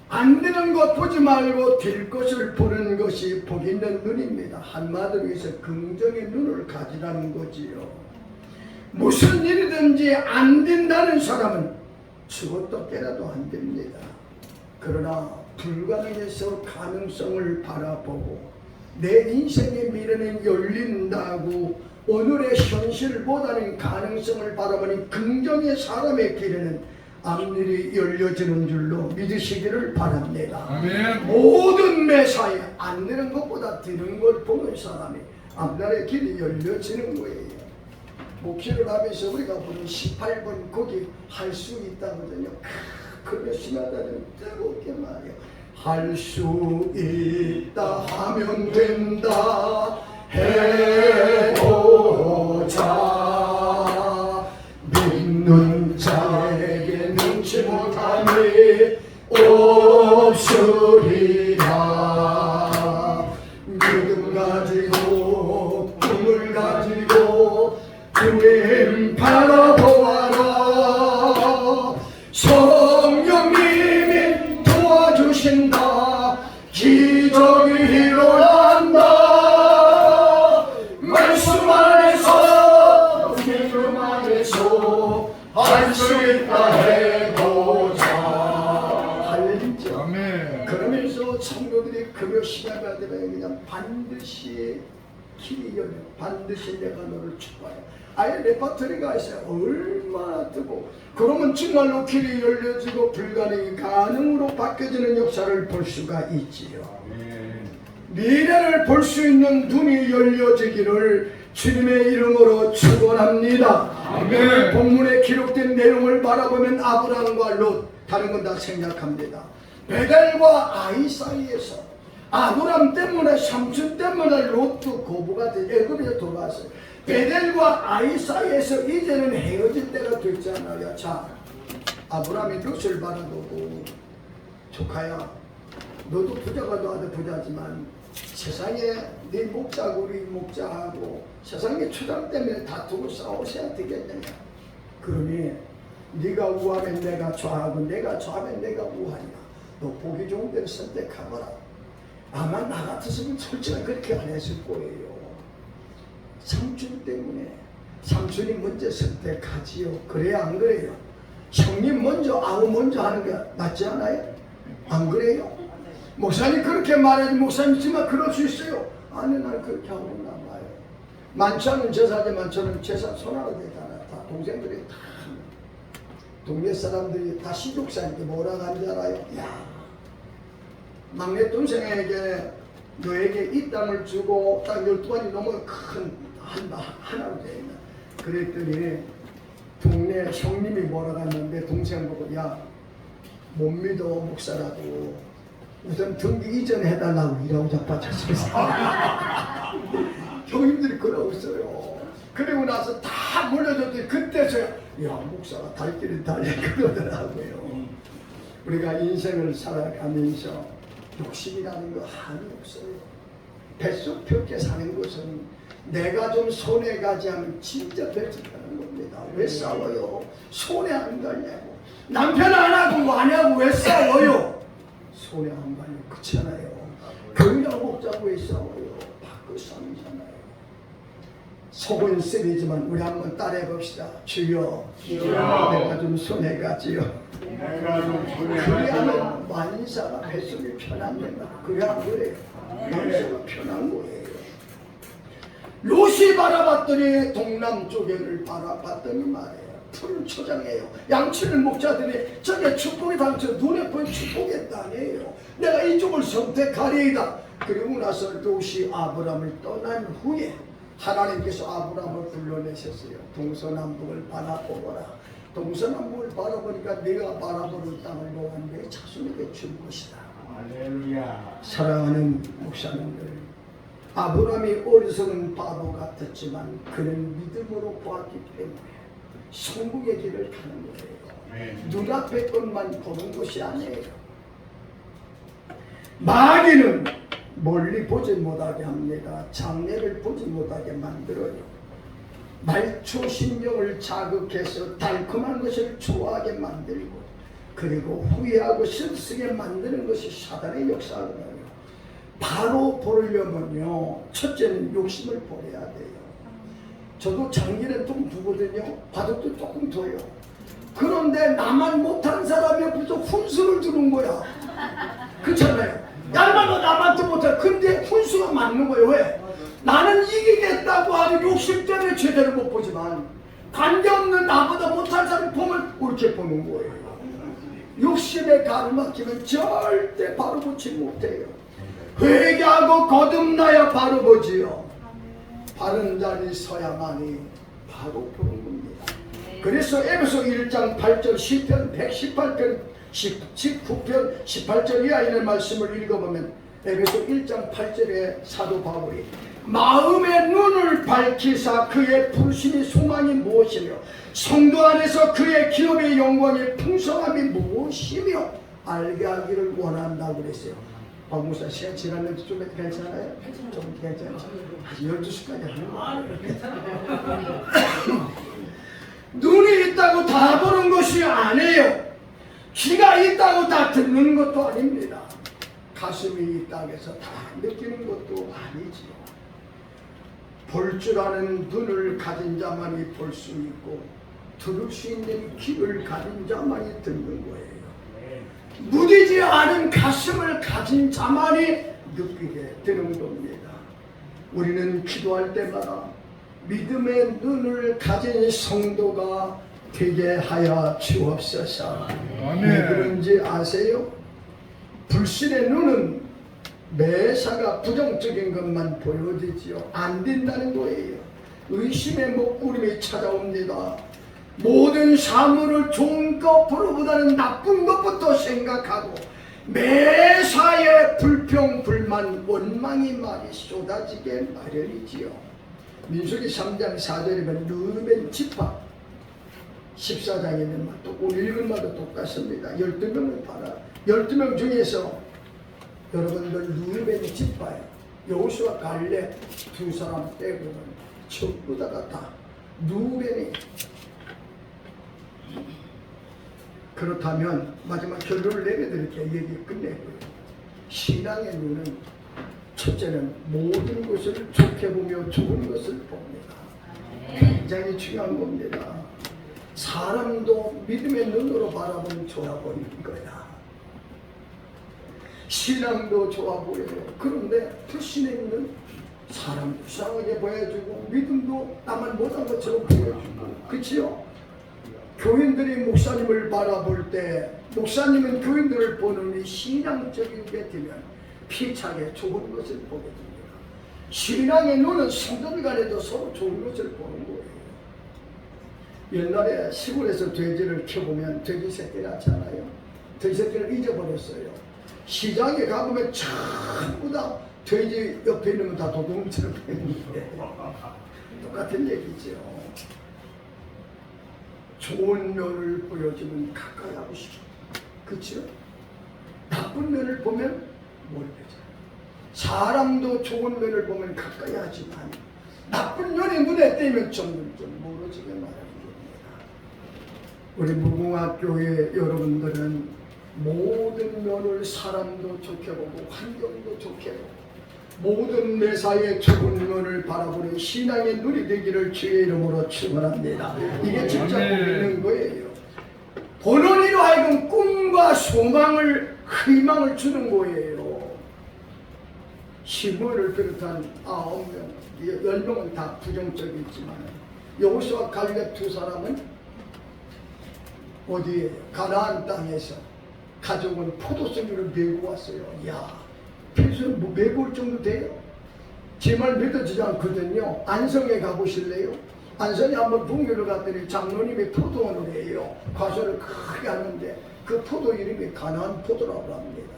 안 되는 것 보지 말고 될 것을 보는 것이 복 있는 눈입니다. 한마디로 해서 긍정의 눈을 가지라는 거지요. 무슨 일이든지 안 된다는 사람은 죽어도 깨라도 안 됩니다. 그러나 불가능해서 가능성을 바라보고 내 인생의 미래는 열린다고 오늘의 현실보다는 가능성을 바라보니 긍정의 사람의 길에는 앞일이 열려지는 줄로 믿으시기를 바랍니다. 아멘. 모든 매사에 안 되는 것보다 되는 걸 보는 사람이 앞날의 길이 열려지는 거예요. 목회를 하면서 우리가 보는 18번 거기 할 수 있다거든요. 그러면 신하들은 뜨겁게 말해요. 할 수 있다 하면 된다 해보자. 믿는 자에게 능치 못함이 없으리라. 믿음 가지고 꿈을 가지고 주님 바라보아라. 성령님이 도와주신다. 기적이 일어난다. 말씀 안에서 믿음 안에서 할 수 있다 해보자. 할렐루야. 아멘. 그러면서 성도들이 금요 시간이 되면 그냥 반드시 길이 열려. 반드시 내가 너를 축복해. 아예 레퍼토리가 있어요. 얼마나 뜨고. 그러면 정말로 길이 열려지고 불가능이 가능으로 바뀌어지는 역사를 볼 수가 있지요. 미래를 볼 수 있는 눈이 열려지기를 주님의 이름으로 축원합니다. 오늘 본문에 기록된 내용을 바라보면 아브라함과 롯, 다른 건 다 생략합니다. 베델과 아이 사이에서 아브라함 때문에 삼촌 때문에 롯도 고부가 돼 애굽에 돌아왔어요. 베델과 아이 사이에서 이제는 헤어질 때가 됐잖아요. 자, 아브라함이 롯을 바라보고 조카야, 너도 부자가 너한테 부자지만 세상에 네 목자고 우리 목자하고 세상의 초장 때문에 다투고 싸우셔야 되겠느냐. 그러니 네가 우하면 내가 좌하고 내가 좌하면 내가 우하냐. 너 보기 좋은 데를 선택하거라. 아마 나 같았으면 솔직히 그렇게 안 했을 거예요. 삼촌 때문에 삼촌이 먼저 선택하지요. 그래야 안 그래요? 형님 먼저 아우 먼저 하는 게 낫지 않아요? 안 그래요? 목사님 그렇게 말해도 목사님이지만 그럴 수 있어요. 아니 난 그렇게 하고 남아요. 많지 않은 제사지만 저는 제사 손하나 되잖아. 다 동생들이 다 동네 사람들이 다 시족사님께 뭐라 하는지 알아요? 야, 막내 동생에게 너에게 이 땅을 주고 딱 12번이 넘어 큰 하나로 되어 있나. 그랬더니 동네 형님이 뭐라고 하는데 동생 보고 야 못 믿어 목사라도 우선 등기 이전 해달라고 이라고 자빠졌어요. 형님들이 그러고 있어요. 그리고 나서 다 몰려줬더니 그때서야 야 목사가 달 길을 달려 그러더라고요. 우리가 인생을 살아가면서 욕심이라는 거 하나 없어요. 뱃속 펴게 사는 것은 내가 좀 손해 가지 않으면 진짜 배척하는 겁니다. 왜 싸워요? 손해 안 가냐고. 남편 안 하고 뭐 하냐고 왜 싸워요? 손해 안 가요. 그렇잖아요. 교회랑 먹자고 왜 싸워요? 바꿔 싸우잖아요. 속은 쓰리지만 우리 한번 따라해 봅시다. 주여, 내가 좀 손해 가지요. 내가 좀 그래야만 만사가 뱃속이 편합니다. 그래야 그래요. 만사가 편한 거예요. 롯이 바라봤더니 동남쪽을 바라봤더니 말이에요. 푸른 초장이에요. 양치는 목자들이 저게 축복이 당쳐 눈에 보인 축복의 땅이에요. 내가 이쪽을 선택하리이다. 그리고 나서 롯이 아브람을 떠난 후에 하나님께서 아브람을 불러내셨어요. 동서남북을 바라보거라. 동서남북을 바라보니까 네가 바라보는 땅을 너와 내 자손에게 줄 것이다. 할렐루야. 사랑하는 목사님들, 아브람이 어리석은 바보 같았지만 그는 믿음으로 보았기 때문에 성공의 길을 가는 거예요. 눈앞의 것만 보는 것이 아니에요. 마귀는 멀리 보지 못하게 합니다. 장래를 보지 못하게 만들어요. 말초 신경을 자극해서 달콤한 것을 좋아하게 만들고 그리고 후회하고 슬쓰게 만드는 것이 사단의 역사거든요. 바로 보려면요, 첫째는 욕심을 버려야 돼요. 저도 장기는 좀 두거든요. 바둑도 조금 둬요. 그런데 나만 못한 사람이 옆에서 훈수를 두는 거야. 그렇잖아요. 얄말로 나만도 못해. 근데 훈수가 맞는 거예요. 왜? 나는 이기겠다고 하는 욕심 때문에 제대로 못 보지만 관계없는 나보다 못한 사람 보면 옳게 보는 거예요. 욕심에 가로막히면 절대 바로 보지 못해요. 회개하고 거듭나야 바로 보지요. 바른 자리 서야만이 바로 보는 겁니다. 그래서 에베소 1장 8절 10편 118편 19편 18절 이하에 있는 말씀을 읽어보면 에베소 1장 8절에 사도 바울이 마음의 눈을 밝히사 그의 부르심이 소망이 무엇이며 성도 안에서 그의 기업의 영광의 풍성함이 무엇이며 알게 하기를 원한다고 그랬어요. 박목사 시간 지났는데 좀 괜찮아요? 좀 괜찮죠? 아직 12시까지 하는 거예요. 눈이 있다고 다 보는 것이 아니에요. 귀가 있다고 다 듣는 것도 아닙니다. 가슴이 있다고 해서 다 느끼는 것도 아니지요. 볼 줄 아는 눈을 가진 자만이 볼 수 있고 들을 수 있는 귀를 가진 자만이 듣는 거예요. 누리지 않은 가슴을 가진 자만이 느끼게 되는 겁니다. 우리는 기도할 때마다 믿음의 눈을 가진 성도가 되게 하여 주옵소서. 왜 그런지 아세요? 불신의 눈은 매사가 부정적인 것만 보여지지요. 안 된다는 거예요. 의심의 먹구름이 찾아옵니다. 모든 사물을 좋은 것보다는 나쁜 것부터 생각하고 매사에 불평, 불만, 원망이 많이 쏟아지게 마련이지요. 민수기 3장 4절이면 르벤 지파 14장에 있는 말도 오늘 읽은 말도 똑같습니다. 12명을 봐라. 12명 중에서 여러분들 르벤 지파예요. 여호수아 갈렙 두 사람 빼고는 전부 다가 다 르벤이. 그렇다면 마지막 결론을 내려드릴게요. 얘기 끝내고요. 신앙의 눈은 첫째는 모든 것을 좋게 보며 좋은 것을 봅니다. 굉장히 중요한 겁니다. 사람도 믿음의 눈으로 바라보면 좋아 보이는 거야. 신앙도 좋아 보여요. 그런데 불신에 있는 사람도 이상하게 보여주고 믿음도 나만 못한 것처럼 보여주고, 그치요? 교인들이 목사님을 바라볼 때 목사님은 교인들을 보는 이 신앙적인 게 되면 피차게 좋은 것을 보게 됩니다. 신앙의 눈은 성도들 간에도 서로 좋은 것을 보는 거예요. 옛날에 시골에서 돼지를 키워보면 돼지 새끼 낳잖아요. 돼지 새끼를 잊어버렸어요. 시장에 가보면 전부 다 돼지 옆에 있는 건 다 도둑처럼 보이는데 똑같은 얘기죠. 좋은 면을 보여주면 가까이 하고 싶어. 그렇죠? 나쁜 면을 보면 멀어져. 사람도 좋은 면을 보면 가까이 하지만 나쁜 면이 눈에 띄면 점점 멀어지게 마련입니다. 우리 무궁화교회 여러분들은 모든 면을 사람도 좋게 보고 환경도 좋게 보고 모든 매사에 좋은 면을 바라보는 신앙의 눈이 되기를 주의 이름으로 축원합니다. 이게 진짜 보이는 거예요. 보는 이로 하여금 꿈과 소망을 희망을 주는 거예요. 시므를 비롯한 9명, 10명은 다 부정적이지만 여호수아 갈렙 두 사람은 어디에 가나안 땅에서 가져온 포도송이를 메고 왔어요. 야, 필수는 뭐 메고 올 정도 돼요? 제 말 믿어지지 않거든요. 안성에 가보실래요? 안성에 한번 동교를 갔더니 장로님이 포도원을 해요. 과수를 크게 하는데 그 포도 이름이 가나안 포도라고 합니다.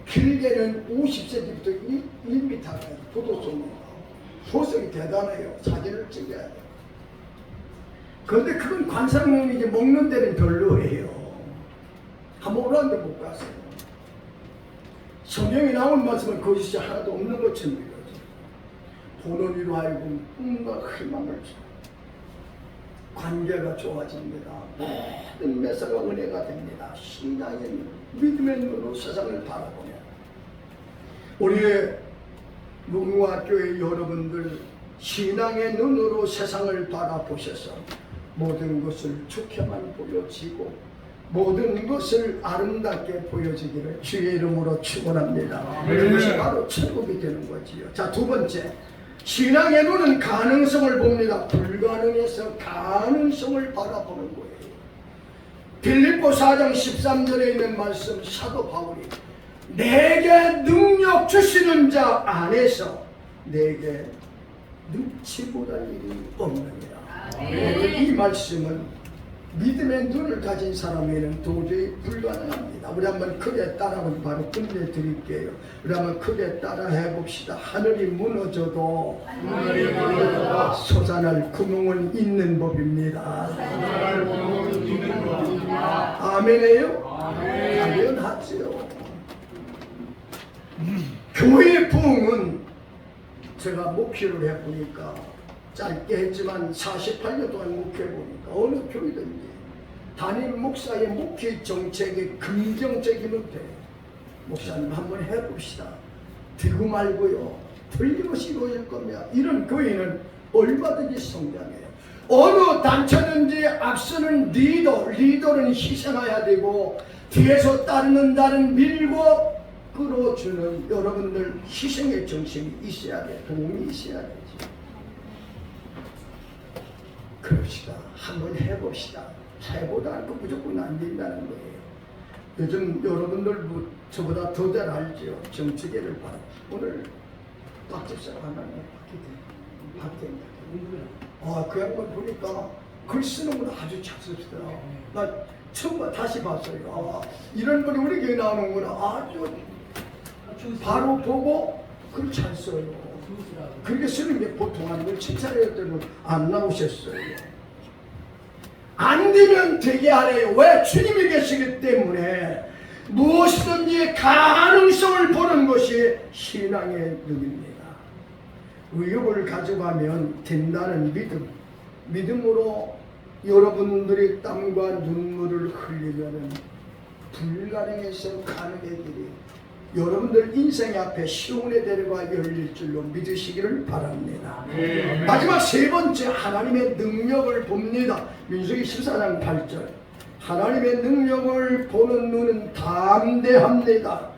길게는 50cm부터 1m까지 포도송이에요. 소성이 대단해요. 사진을 찍어야 돼요. 그런데 그건 관상용이지 먹는 데는 별로예요. 한번 오라는데 못 갔어요. 성경에 나온 말씀은 거짓이 하나도 없는 것처럼 믿어져요. 보는 이로 하여금 꿈과 희망을 주고 관계가 좋아집니다. 모든 매사가 은혜가 됩니다. 신앙의 믿음의 눈으로 세상을 바라보면 우리 무궁화교회 여러분들 신앙의 눈으로 세상을 바라보셔서 모든 것을 좋게만 보여지고 모든 것을 아름답게 보여지기를 주의 이름으로 축원합니다. 그것이 바로 천국이 되는 거지요. 자, 두 번째, 신앙의 눈은 가능성을 봅니다. 불가능해서 가능성을 바라보는 거예요. 빌립보 4장 13절에 있는 말씀, 사도 바울이 내게 능력 주시는 자 안에서 내게 능치 못할 일이 없느니라. 이 말씀은 믿음의 눈을 가진 사람에게는 도저히 불가능합니다. 우리 한번 크게 따라하고 바로 끝내드릴게요. 우리 한번 크게 따라해 봅시다. 하늘이 무너져도 솟아날 구멍은 있는 법입니다. 아멘이에요? 당연하지요. 교회 부흥은 제가 목회를 해보니까 짧게 했지만 48년 동안 목회해보니까 어느 교회든지 담임 목사의 목회 정책이 긍정적이면 돼. 목사님 한번 해봅시다. 들고 말고요. 틀림없이 이루어질 겁니다. 이런 교회는 얼마든지 성장해요. 어느 단체든지 앞서는 리더는 희생해야 되고 뒤에서 따르는 밀고 끌어주는 여러분들 희생의 정신이 있어야 돼. 도움이 있어야 되지. 그럽시다. 한번 해봅시다. 해보다 않고 무조건 안 된다는 거예요. 요즘 여러분들 뭐 저보다 더 잘 알죠. 정치계를 봐라. 오늘 박 집사가 하나님 박대입니다. 그 양반 보니까 글 쓰는 건 아주 잘 쓰시더라. 나 처음 다시 봤어요. 이런 분이 우리 교회 나오는구나. 아주 바로 보고 글 잘 써요. 그렇게 쓰는 게 보통 아니고 칭찬할 때는 안 나오셨어요. 안 되면 되게 하래요. 왜? 주님이 계시기 때문에 무엇이든지 가능성을 보는 것이 신앙의 눈입니다. 의욕을 가져가면 된다는 믿음으로 여러분들이 땀과 눈물을 흘리면 불가능해서 가능의 길이 여러분들 인생 앞에 시온의 대로가 열릴 줄로 믿으시기를 바랍니다. 마지막 세 번째, 하나님의 능력을 봅니다. 민수기 14장 8절. 하나님의 능력을 보는 눈은 담대합니다.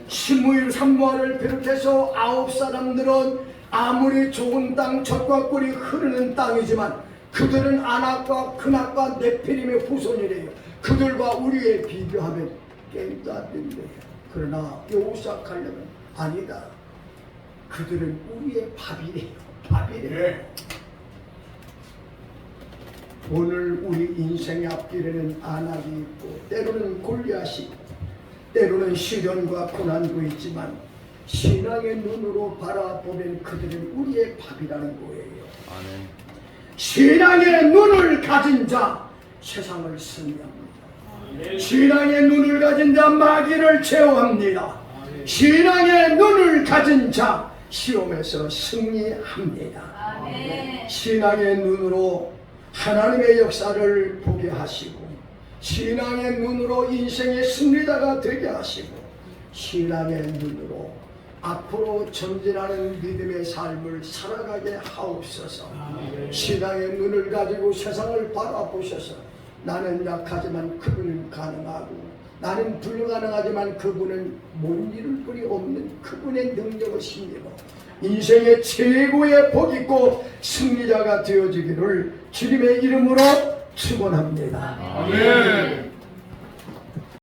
시므일 산모아를 비롯해서 9사람들은 아무리 좋은 땅, 젖과 꿀이 흐르는 땅이지만 그들은 아낙과 그낙과 네피림의 후손이래요. 그들과 우리에 비교하면 게임도 안 된대요. 그러나 여호수아 갈렙은 아니다. 그들은 우리의 밥이래요. 밥이래요. 오늘 우리 인생의 앞길에는 안악이 있고 때로는 골리앗이 있고 때로는 시련과 고난도 있지만 신앙의 눈으로 바라보면 그들은 우리의 밥이라는 거예요. 신앙의 눈을 가진 자 세상을 승리합니다. 신앙의 눈을 가진 자 마귀를 제어합니다. 신앙의 눈을 가진 자 시험에서 승리합니다. 신앙의 눈으로 하나님의 역사를 보게 하시고 신앙의 눈으로 인생의 승리자가 되게 하시고 신앙의 눈으로 앞으로 전진하는 믿음의 삶을 살아가게 하옵소서. 신앙의 눈을 가지고 세상을 바라보셔서 나는 약하지만 그분은 가능하고 나는 불가능하지만 그분은 못 이룰 분이 없는 그분의 능력을 힘입어 인생의 최고의 복 있고 승리자가 되어지기를 주님의 이름으로 축원합니다. 아멘.